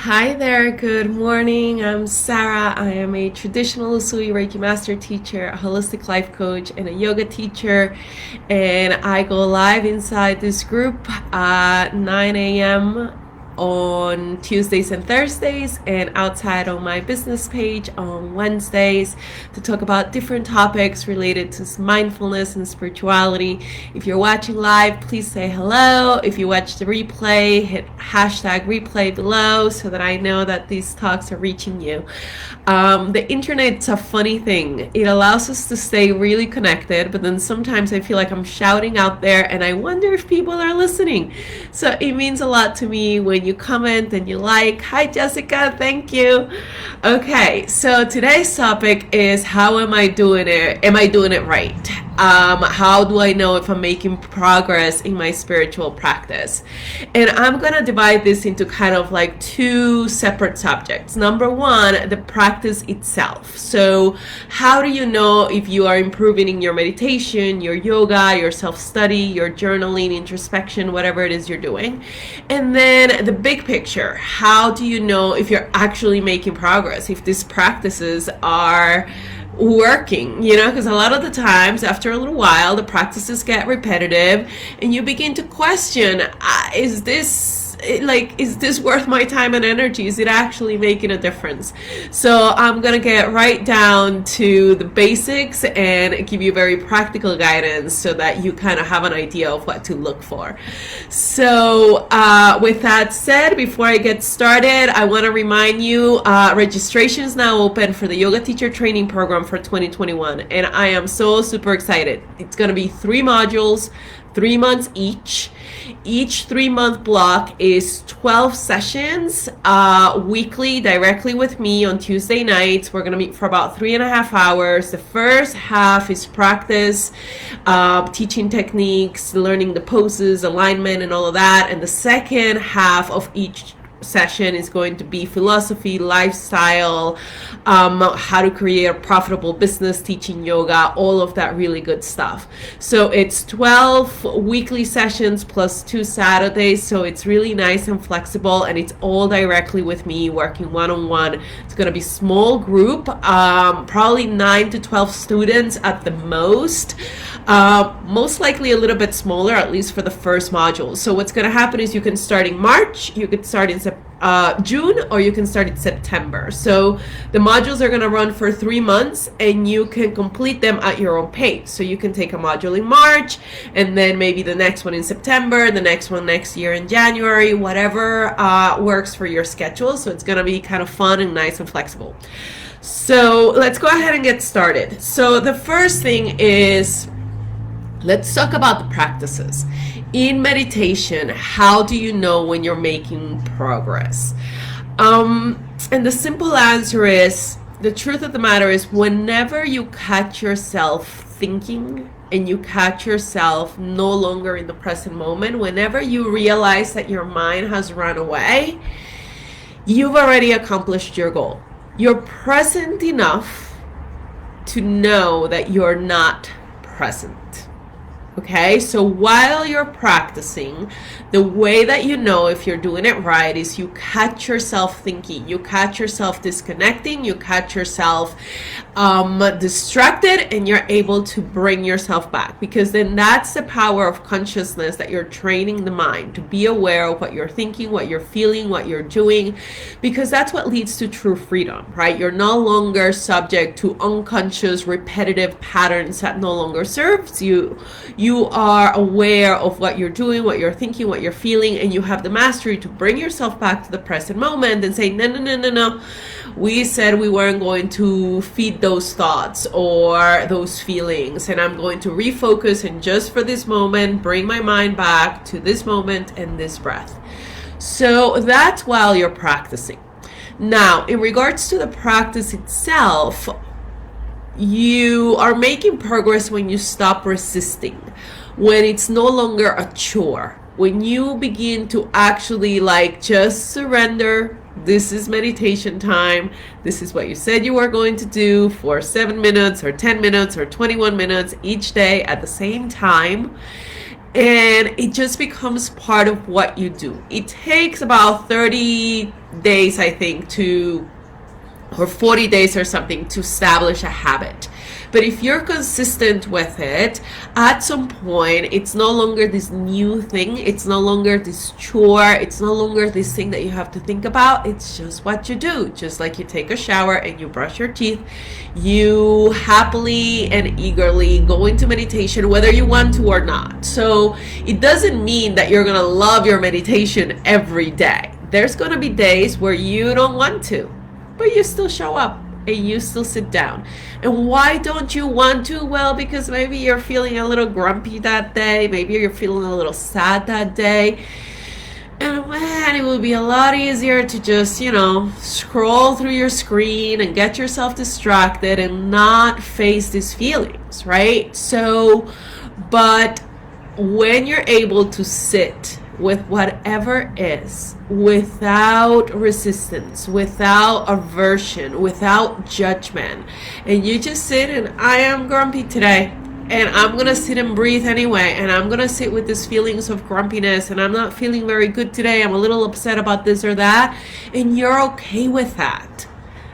Hi there, good morning. I'm Sarah. I am a traditional Usui Reiki master teacher, a holistic life coach, and a yoga teacher. And I go live inside this group at 9 a.m. on Tuesdays and Thursdays, and outside on my business page on Wednesdays to talk about different topics related to mindfulness and spirituality. If you're watching live, please say hello. If you watch the replay, hit hashtag replay below so that I know that these talks are reaching you. The internet's a funny thing. It allows us to stay really connected, but then sometimes I feel like I'm shouting out there and I wonder if people are listening. So it means a lot to me when you comment and you like. Hi Jessica, thank you. Okay, so today's topic is how am I doing it? Am I doing it right? How do I know if I'm making progress in my spiritual practice? And I'm gonna divide this into kind of like two separate subjects. Number one, the practice itself. So how do you know if you are improving in your meditation, your yoga, your self-study, your journaling, introspection, whatever it is you're doing? And then the big picture, how do you know if you're actually making progress, if these practices are working, because a lot of the times after a little while the practices get repetitive and you begin to question, is this worth my time and energy? Is it actually making a difference? So I'm gonna get right down to the basics and give you very practical guidance so that you kind of have an idea of what to look for. So with that said, before I get started, I want to remind you registration is now open for the Yoga Teacher Training Program for 2021, and I am so super excited. It's going to be 3 modules, 3 months each. Each 3-month block is 12 sessions weekly directly with me on Tuesday nights. We're going to meet for about 3.5 hours. The first half is practice, teaching techniques, learning the poses, alignment, and all of that. And the second half of each session is going to be philosophy, lifestyle, how to create a profitable business, teaching yoga, all of that really good stuff. So it's 12 weekly sessions plus 2 Saturdays, so it's really nice and flexible, and it's all directly with me working one-on-one. It's going to be small group, probably 9 to 12 students at the most. Most likely a little bit smaller, at least for the first module. So what's going to happen is you can start in March, you could start in June, or you can start in September. So the modules are going to run for 3 months, and you can complete them at your own pace. So you can take a module in March, and then maybe the next one in September, the next one next year in January, whatever works for your schedule. So it's going to be kind of fun and nice and flexible. So let's go ahead and get started. So the first thing is, let's talk about the practices. In meditation, how do you know when you're making progress? And the simple answer is, the truth of the matter is, whenever you catch yourself thinking and you catch yourself no longer in the present moment, whenever you realize that your mind has run away, you've already accomplished your goal. You're present enough to know that you're not present. Okay, so while you're practicing, the way that you know if you're doing it right is you catch yourself thinking, you catch yourself disconnecting, you catch yourself distracted, and you're able to bring yourself back, because then that's the power of consciousness, that you're training the mind to be aware of what you're thinking, what you're feeling, what you're doing, because that's what leads to true freedom, right? You're no longer subject to unconscious repetitive patterns that no longer serves you. You are aware of what you're doing, what you're thinking, what you're feeling, and you have the mastery to bring yourself back to the present moment and say, no. We said we weren't going to feed those thoughts or those feelings, and I'm going to refocus, and just for this moment, bring my mind back to this moment and this breath. So that's while you're practicing. Now, in regards to the practice itself, you are making progress when you stop resisting, when it's no longer a chore, when you begin to actually just surrender. This is meditation time. This is what you said you were going to do for 7 minutes or 10 minutes or 21 minutes each day at the same time. and it just becomes part of what you do. It takes about 30 days, I think, or 40 days or something to establish a habit. But if you're consistent with it, at some point, it's no longer this new thing. It's no longer this chore. It's no longer this thing that you have to think about. It's just what you do. Just like you take a shower and you brush your teeth, you happily and eagerly go into meditation, whether you want to or not. So it doesn't mean that you're going to love your meditation every day. There's going to be days where you don't want to, but you still show up and you still sit down. And why don't you want to? Well, because maybe you're feeling a little grumpy that day. Maybe you're feeling a little sad that day. And man, it would be a lot easier to just, scroll through your screen and get yourself distracted and not face these feelings, right? So, but when you're able to sit with whatever is, without resistance, without aversion, without judgment, and you just sit and I am grumpy today, and I'm gonna sit and breathe anyway, and I'm gonna sit with these feelings of grumpiness, and I'm not feeling very good today, I'm a little upset about this or that, and you're okay with that.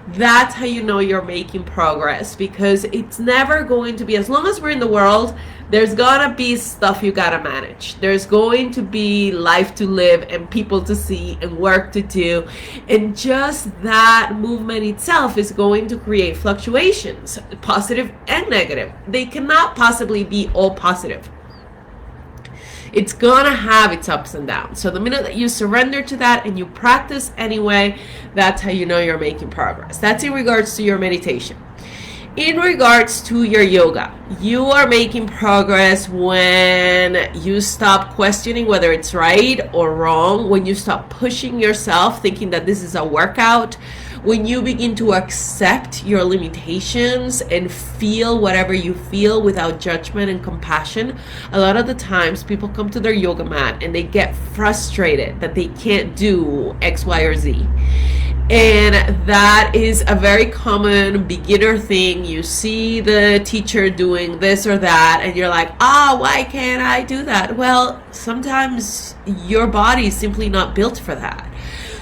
That's how you know you're making progress, because it's never going to be, as long as we're in the world, there's gonna be stuff you gotta manage. There's going to be life to live and people to see and work to do. And just that movement itself is going to create fluctuations, positive and negative. They cannot possibly be all positive. It's gonna have its ups and downs. So the minute that you surrender to that and you practice anyway, that's how you know you're making progress. That's in regards to your meditation. In regards to your yoga, you are making progress when you stop questioning whether it's right or wrong, when you stop pushing yourself thinking that this is a workout, when you begin to accept your limitations and feel whatever you feel without judgment and compassion. A lot of the times people come to their yoga mat and they get frustrated that they can't do X, Y, or Z. And that is a very common beginner thing. You see the teacher doing this or that and you're like, why can't I do that? Well, sometimes your body is simply not built for that.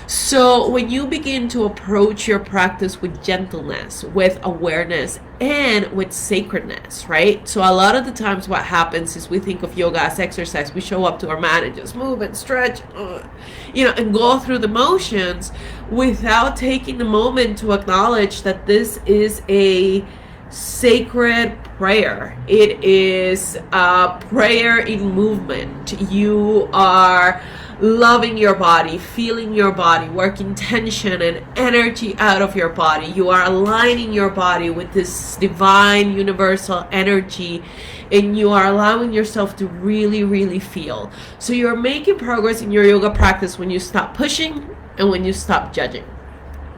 So when you begin to approach your practice with gentleness, with awareness, and with sacredness, right? So a lot of the times what happens is we think of yoga as exercise. We show up to our mat and just move and stretch, and go through the motions without taking the moment to acknowledge that this is a sacred prayer. It is a prayer in movement. You are loving your body, feeling your body, working tension and energy out of your body. You are aligning your body with this divine universal energy, and you are allowing yourself to really, really feel. So you're making progress in your yoga practice when you stop pushing and when you stop judging.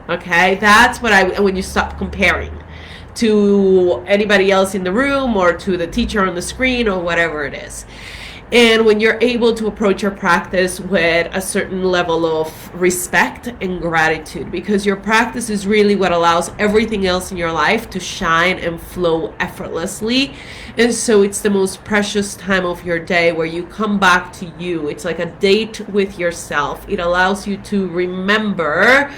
Okay, that's what when you stop comparing to anybody else in the room or to the teacher on the screen or whatever it is. And when you're able to approach your practice with a certain level of respect and gratitude, because your practice is really what allows everything else in your life to shine and flow effortlessly. And so it's the most precious time of your day where you come back to you. It's like a date with yourself. It allows you to remember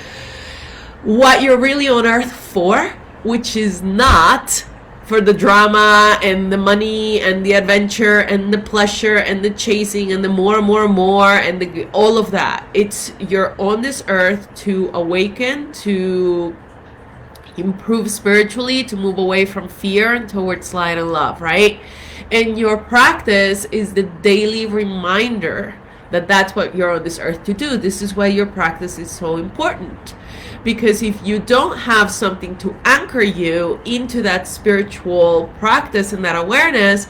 what you're really on earth for, which is not for the drama and the money and the adventure and the pleasure and the chasing and the more and all of that. It's you're on this earth to awaken, to improve spiritually, to move away from fear and towards light and love, right? And your practice is the daily reminder that that's what you're on this earth to do. This is why your practice is so important. Because if you don't have something to anchor you into that spiritual practice and that awareness,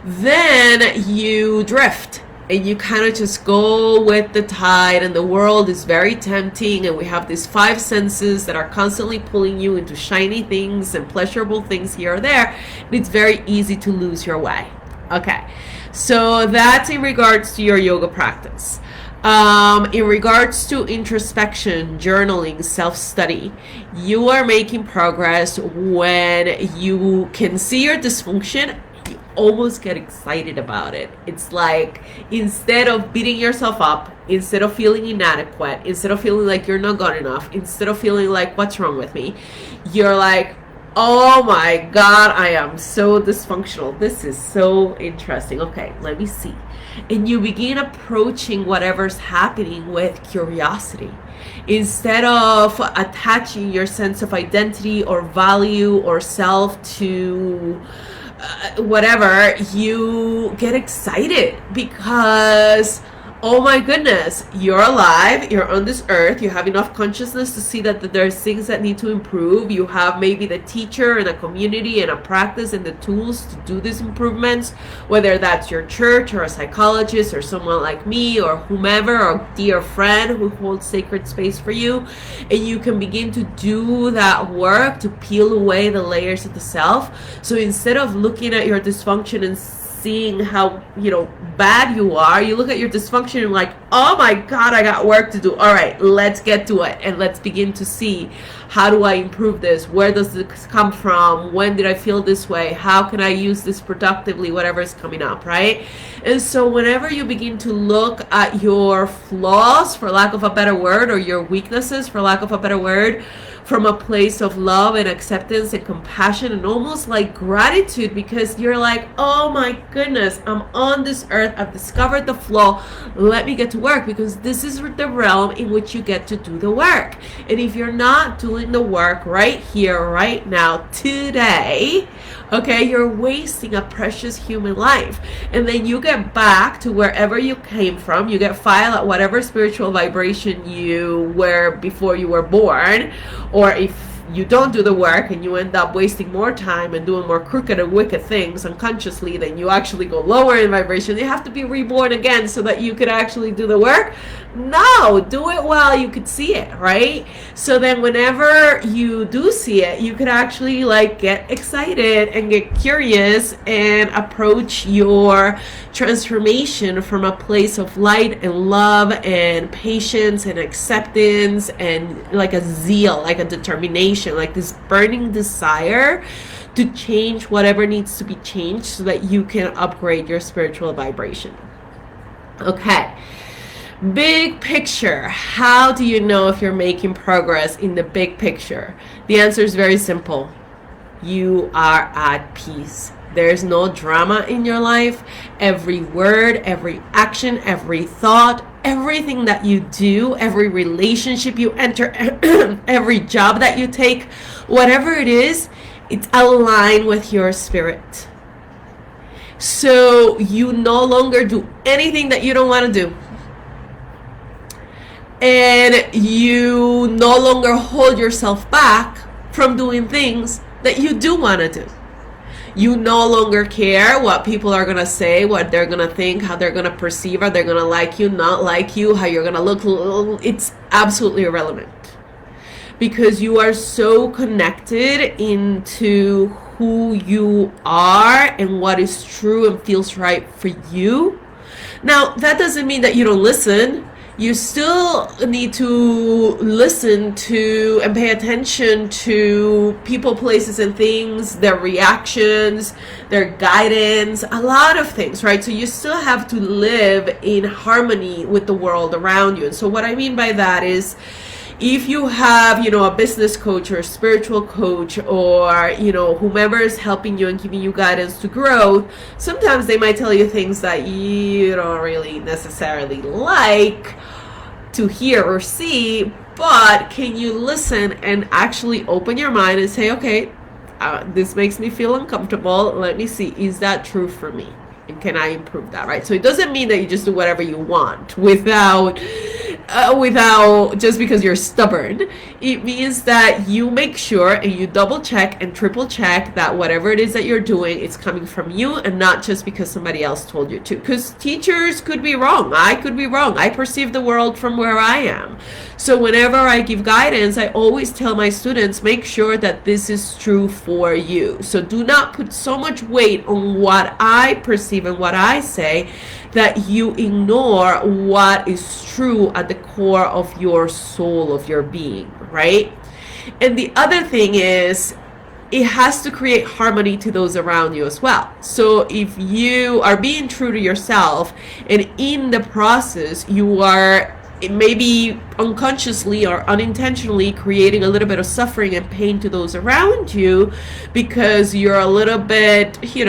then you drift and you kind of just go with the tide, and the world is very tempting, and we have these five senses that are constantly pulling you into shiny things and pleasurable things here or there, and it's very easy to lose your way. Okay, so that's in regards to your yoga practice. In regards to introspection, journaling, self-study, you are making progress when you can see your dysfunction almost get excited about it. It's like, instead of beating yourself up, instead of feeling inadequate, instead of feeling like you're not good enough, instead of feeling like, what's wrong with me, you're like, oh my God, I am so dysfunctional. This is so interesting. Okay, let me see. And you begin approaching whatever's happening with curiosity. Instead of attaching your sense of identity or value or self to whatever, you get excited because, oh my goodness, you're alive, you're on this earth, you have enough consciousness to see that there's things that need to improve. You have maybe the teacher and a community and a practice and the tools to do these improvements, whether that's your church or a psychologist or someone like me or whomever, or a dear friend who holds sacred space for you. And you can begin to do that work to peel away the layers of the self. So instead of looking at your dysfunction and seeing how bad you are, you look at your dysfunction and like, oh my God, I got work to do. All right, let's get to it, and let's begin to see, how do I improve this? Where does this come from? When did I feel this way? How can I use this productively? Whatever is coming up, right? And so whenever you begin to look at your flaws, for lack of a better word, or your weaknesses, for lack of a better word, from a place of love and acceptance and compassion and almost like gratitude, because you're like, oh my goodness, I'm on this earth, I've discovered the flaw, let me get to work, because this is the realm in which you get to do the work. And if you're not doing the work right here, right now, today, okay, you're wasting a precious human life. And then you get back to wherever you came from, you get filed at whatever spiritual vibration you were before you were born. Or if you don't do the work and you end up wasting more time and doing more crooked and wicked things unconsciously, then you actually go lower in vibration. You have to be reborn again so that you could actually do the work. No, do it while you could see it, right? So then whenever you do see it, you could actually like get excited and get curious and approach your transformation from a place of light and love and patience and acceptance and like a zeal, like a determination, like this burning desire to change whatever needs to be changed so that you can upgrade your spiritual vibration. Okay. Big picture. How do you know if you're making progress in the big picture? The answer is very simple. You are at peace. There's no drama in your life. Every word, every action, every thought, everything that you do, every relationship you enter, every job that you take, whatever it is, it's aligned with your spirit. So you no longer do anything that you don't want to do. And you no longer hold yourself back from doing things that you do want to do. You no longer care what people are going to say, what they're going to think, how they're going to perceive, are they going to like you, not like you, how you're going to look. It's absolutely irrelevant. Because you are so connected into who you are and what is true and feels right for you. Now, that doesn't mean that you don't listen. You still need to listen to and pay attention to people, places, and things, their reactions, their guidance, a lot of things, right? So you still have to live in harmony with the world around you. And so what I mean by that is, if you have, a business coach or a spiritual coach or, whomever is helping you and giving you guidance to grow, sometimes they might tell you things that you don't really necessarily like to hear or see, but can you listen and actually open your mind and say, okay, this makes me feel uncomfortable. Let me see, is that true for me? And can I improve that, right? So it doesn't mean that you just do whatever you want without just because you're stubborn. It means that you make sure and you double check and triple check that whatever it is that you're doing, it's coming from you and not just because somebody else told you to. Because teachers could be wrong. I could be wrong. I perceive the world from where I am. So whenever I give guidance, I always tell my students, make sure that this is true for you. So do not put so much weight on what I perceive and what I say that you ignore what is true at the core of your soul, of your being, right? And the other thing is, it has to create harmony to those around you as well. So if you are being true to yourself, and in the process you are maybe unconsciously or unintentionally creating a little bit of suffering and pain to those around you, because you're a little bit, you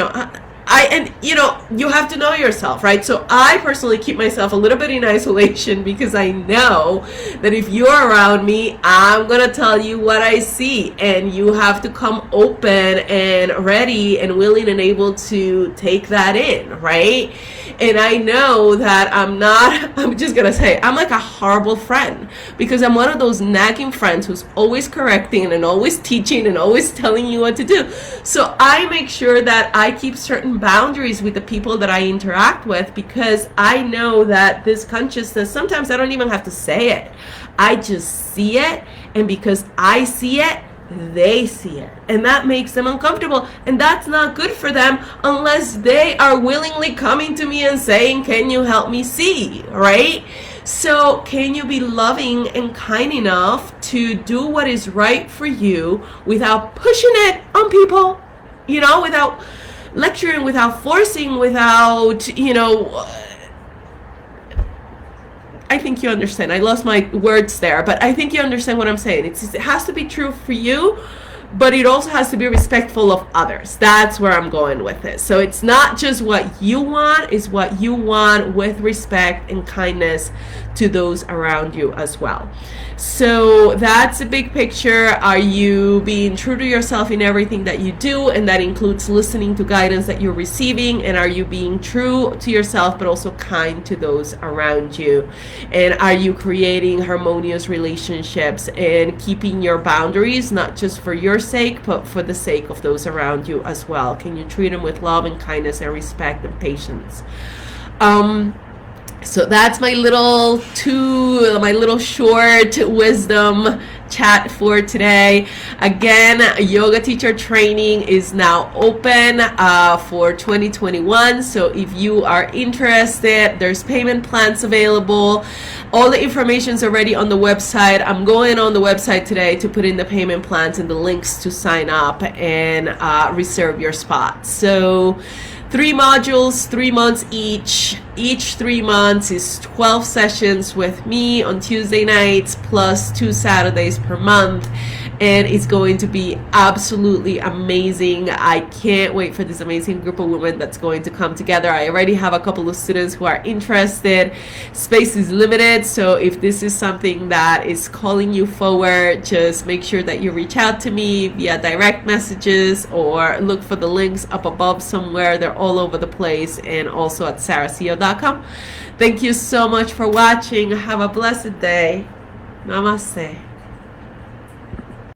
have to know yourself, right? So I personally keep myself a little bit in isolation, because I know that if you're around me, I'm gonna tell you what I see, and you have to come open and ready and willing and able to take that in, right? And I know that I'm just gonna say, I'm like a horrible friend, because I'm one of those nagging friends who's always correcting and always teaching and always telling you what to do. So I make sure that I keep certain boundaries with the people that I interact with, because I know that this consciousness, sometimes I don't even have to say it. I just see it, and because I see it, they see it, and that makes them uncomfortable, and that's not good for them unless they are willingly coming to me and saying, can you help me see, right? So can you be loving and kind enough to do what is right for you without pushing it on people, without lecturing, without forcing, without, I think you understand. I lost my words there, but I think you understand what I'm saying. It has to be true for you, but it also has to be respectful of others. That's where I'm going with this. So it's not just what you want, it's what you want with respect and kindness to those around you as well. So that's a big picture. Are you being true to yourself in everything that you do? And that includes listening to guidance that you're receiving. And are you being true to yourself, but also kind to those around you? And are you creating harmonious relationships and keeping your boundaries, not just for your sake, but for the sake of those around you as well? Can you treat them with love and kindness and respect and patience? So that's my little short wisdom chat for today. Again, yoga teacher training is now open for 2021. So if you are interested, there's payment plans available. All the information is already on the website. I'm going on the website today to put in the payment plans and the links to sign up and reserve your spot. So 3 modules, 3 months each. Each 3 months is 12 sessions with me on Tuesday nights, plus 2 Saturdays per month. And it's going to be absolutely amazing. I can't wait for this amazing group of women that's going to come together. I already have a couple of students who are interested. Space is limited, so if this is something that is calling you forward, just make sure that you reach out to me via direct messages or look for the links up above somewhere. They're all over the place, and also at sarahco.com. Thank you so much for watching. Have a blessed day. Namaste.